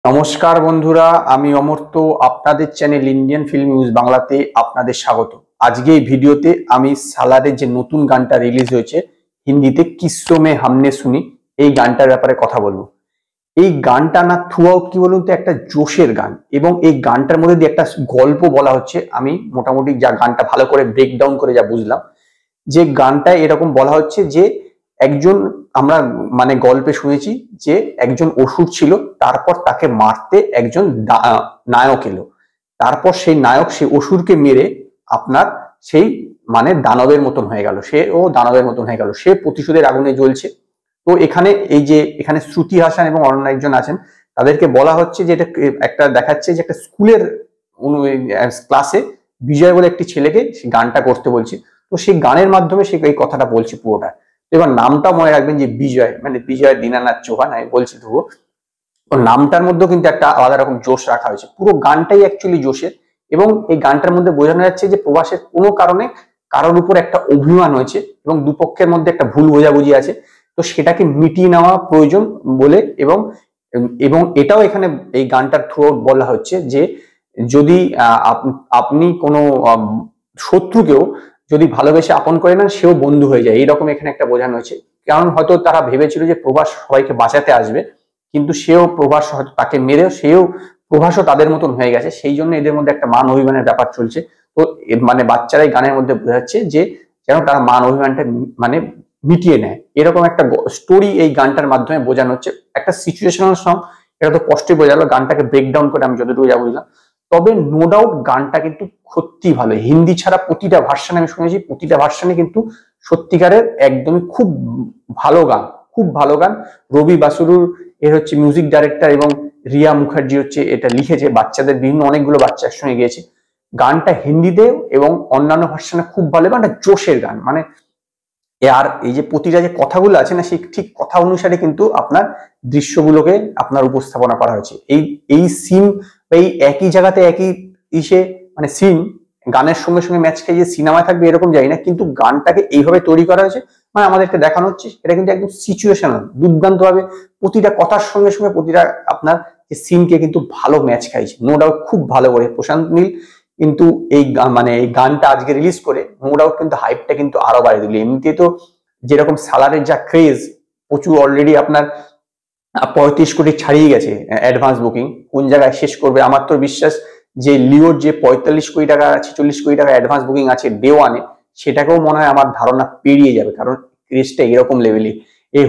নমস্কার বন্ধুরা, আমি অমর্ত্য। আপনাদের চ্যানেল ইন্ডিয়ান ফিল্ম নিউজ বাংলাতে আপনাদের স্বাগত। আজকে এই ভিডিওতে আমি সালারের যে নতুন গানটা রিলিজ হয়েছে হিন্দিতে, কিসসো মে হামনে শুনি, এই গানটার ব্যাপারে কথা বলবো। এই গানটা না থ্রু আউট কি বলুন তো একটা জোশের গান, এবং এই গানটার মধ্যে দিয়ে একটা গল্প বলা হচ্ছে। আমি মোটামুটি যা গানটা ভালো করে ব্রেকডাউন করে যা বুঝলাম, যে গানটায় এরকম বলা হচ্ছে যে একজন, আমরা মানে গল্পে শুনেছি যে একজন অসুর ছিল, তারপর তাকে মারতে একজন নায়ক এলো। তারপর সেই নায়ক সেই অসুরকে মেরে আপনার সেই মানে দানবের মতন হয়ে গেল, দানবের মতন হয়ে গেল, সে প্রতিশোধের আগুনে জ্বলছে। তো এখানে এই যে এখানে শ্রুতি হাসান এবং অন্য একজন আছেন, তাদেরকে বলা হচ্ছে যে এটা একটা দেখাচ্ছে যে একটা স্কুলের ক্লাসে বিজয় বলে একটি ছেলেকে গানটা করতে বলছে। তো সেই গানের মাধ্যমে সে এই কথাটা বলছে পুরোটা। এবার নামটা মনে রাখবেন যে বিজয়, মানে বিজয় দীনানাথ চৌহান, আমি বলছি তবুও ওর নামটার মধ্যেও কিন্তু একটা আলাদা রকম জোশ রাখা হয়েছে। পুরো গানটাই অ্যাকচুয়ালি জোশের, এবং এই গানটার মধ্যে বোঝানো যাচ্ছে যে প্রবাসের কোনো কারণে কারোর উপর একটা অভিমান হয়েছে এবং দুপক্ষের মধ্যে একটা ভুল বোঝাবুঝি আছে। তো সেটাকে মিটিয়ে নেওয়া প্রয়োজন বলে, এবং এবং এটাও এখানে এই গানটার থ্রু আউট বলা হচ্ছে যে যদি আপনি কোনো শত্রুকেও যদি ভালোবেসে আপন করে নেন, সেও বন্ধু হয়ে যায়, এইরকম এখানে একটা বোঝানো হয়েছে। কারণ হয়তো তারা ভেবেছিল যে প্রভাস সবাইকে বাঁচাতে আসবে, কিন্তু সেও প্রভাস হয়তো তাকে মেরেও প্রভাসও তাদের মতন হয়ে গেছে, সেই জন্য এদের মধ্যে একটা মান অভিমানের ব্যাপার চলছে। তো মানে বাচ্চারাই গানের মধ্যে বোঝাচ্ছে যে যেন তারা মান অভিমানটা মানে মিটিয়ে নেয়, এরকম একটা স্টোরি এই গানটার মাধ্যমে বোঝানো হচ্ছে। একটা সিচুয়েশনাল সং, এটা তো স্পষ্টই বোঝালো। গানটাকে ব্রেকডাউন করে আমি যতটুকু যা বুঝলাম, তবে নো ডাউট গানটা কিন্তু সত্যি ভালো। হিন্দি ছাড়া প্রতিটা ভার্সনে আমি শুনেছি, প্রতিটা ভার্সনে কিন্তু সত্যিকারের একদমই খুব ভালো গান, খুব ভালো গান। রবি বাসুরুর এর হচ্ছে মিউজিক ডাইরেক্টর, এবং রিয়া মুখার্জি হচ্ছে এটা লিখেছে। বাচ্চাদের বিভিন্ন অনেকগুলো বাচ্চা একসঙ্গে গিয়েছে। গানটা হিন্দিতে এবং অন্যান্য ভার্সনে খুব ভালো, এবং একটা জোশের গান। মানে আর এই যে প্রতিটা যে কথাগুলো আছে না, সেই ঠিক কথা অনুসারে কিন্তু আপনার দৃশ্যগুলোকে আপনার উপস্থাপনা করা হয়েছে। এই সিন, এই একই জায়গাতে একই ইসে মানে সিন গানের সঙ্গে সঙ্গে ম্যাচ খেয়ে যে সিনেমায় থাকবে এরকম জানি না, কিন্তু গানটাকে এইভাবে তৈরি করা হয়েছে, মানে আমাদেরকে দেখানো হচ্ছে এটা কিন্তু একদম সিচুয়েশনাল, দুর্দান্ত ভাবে প্রতিটা কথার সঙ্গে সঙ্গে প্রতিটা আপনার যে সিনকে কিন্তু ভালো ম্যাচ খাইছে। নো ডাউট খুব ভালো করে প্রশান্ত নীল কিন্তু এই মানে এই গানটা আজকে রিলিজ করে নো ডাউট কিন্তু হাইপটা কিন্তু আরো বাড়িয়ে দিল। এমনিতে তো যেরকম সালারের যা ক্রেজ, প্রচুর অলরেডি আপনার 35 কোটি ছাড়িয়ে গেছে অ্যাডভান্স বুকিং। কোন জায়গায় শেষ করবে আমার তো বিশ্বাস যে লিওর যে 45 কোটি টাকা 46 কোটি টাকা অ্যাডভান্স বুকিং আছে ডে ওয়ানে, সেটাকেও মনে হয় আমার ধারণা পেরিয়ে যাবে। কারণ ক্রেজটা এরকম লেভেলে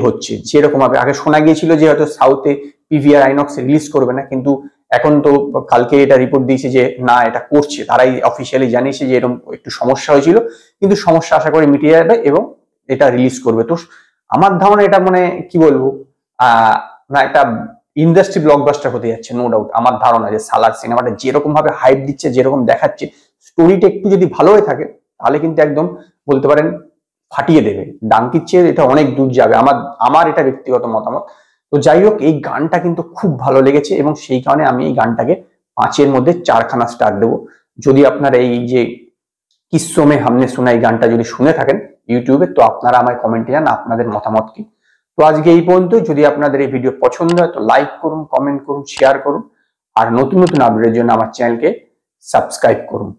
হচ্ছে। যেরকম ভাবে আগে শোনা গিয়েছিল যে হয়তো সাউথে পিভিআর আইনক্স রিলিজ করবে না, কিন্তু এখন তো কালকে এটা রিপোর্ট দিয়েছে যে না, এটা করছে। তারাই অফিসিয়ালি জানিয়েছে যে এরকম একটু সমস্যা হয়েছিল, কিন্তু সমস্যা আশা করি মিটিয়ে যাবে এবং এটা রিলিজ করবে। তো আমার ধারণা এটা মানে কি বলবো, না একটা ইন্ডাস্ট্রি ব্লকবাস্টার হতে যাচ্ছে নো ডাউট। আমার ধারণা যে সালার সিনেমাটা যেরকম ভাবে হাইপ দিচ্ছে, যেরকম দেখাচ্ছে, স্টোরিটা একটু যদি ভালো হয়ে থাকে তাহলে কিন্তু একদম বলতে পারেন ফাটিয়ে দেবে। ডাঙ্কির চেয়ে এটা অনেক দূর যাবে, আমার এটা ব্যক্তিগত মতামত। তো যাই হোক, এই গানটা কিন্তু খুব ভালো লেগেছে, এবং সেই কারণে আমি এই গানটাকে 5-এর মধ্যে 4খানা স্টার দেবো। যদি আপনারা এই যে কিসসো মে হামনে শোনা এই গানটা যদি শুনে থাকেন ইউটিউবে, তো আপনারা আমায় কমেন্টে জানান আপনাদের মতামত কি। তো আজকে এই পর্যন্ত। যদি আপনাদের এই ভিডিও পছন্দ হয় তো লাইক করুন, কমেন্ট করুন, শেয়ার করুন, আর নতুন নতুন আপডেটের জন্য আমার চ্যানেলকে সাবস্ক্রাইব করুন।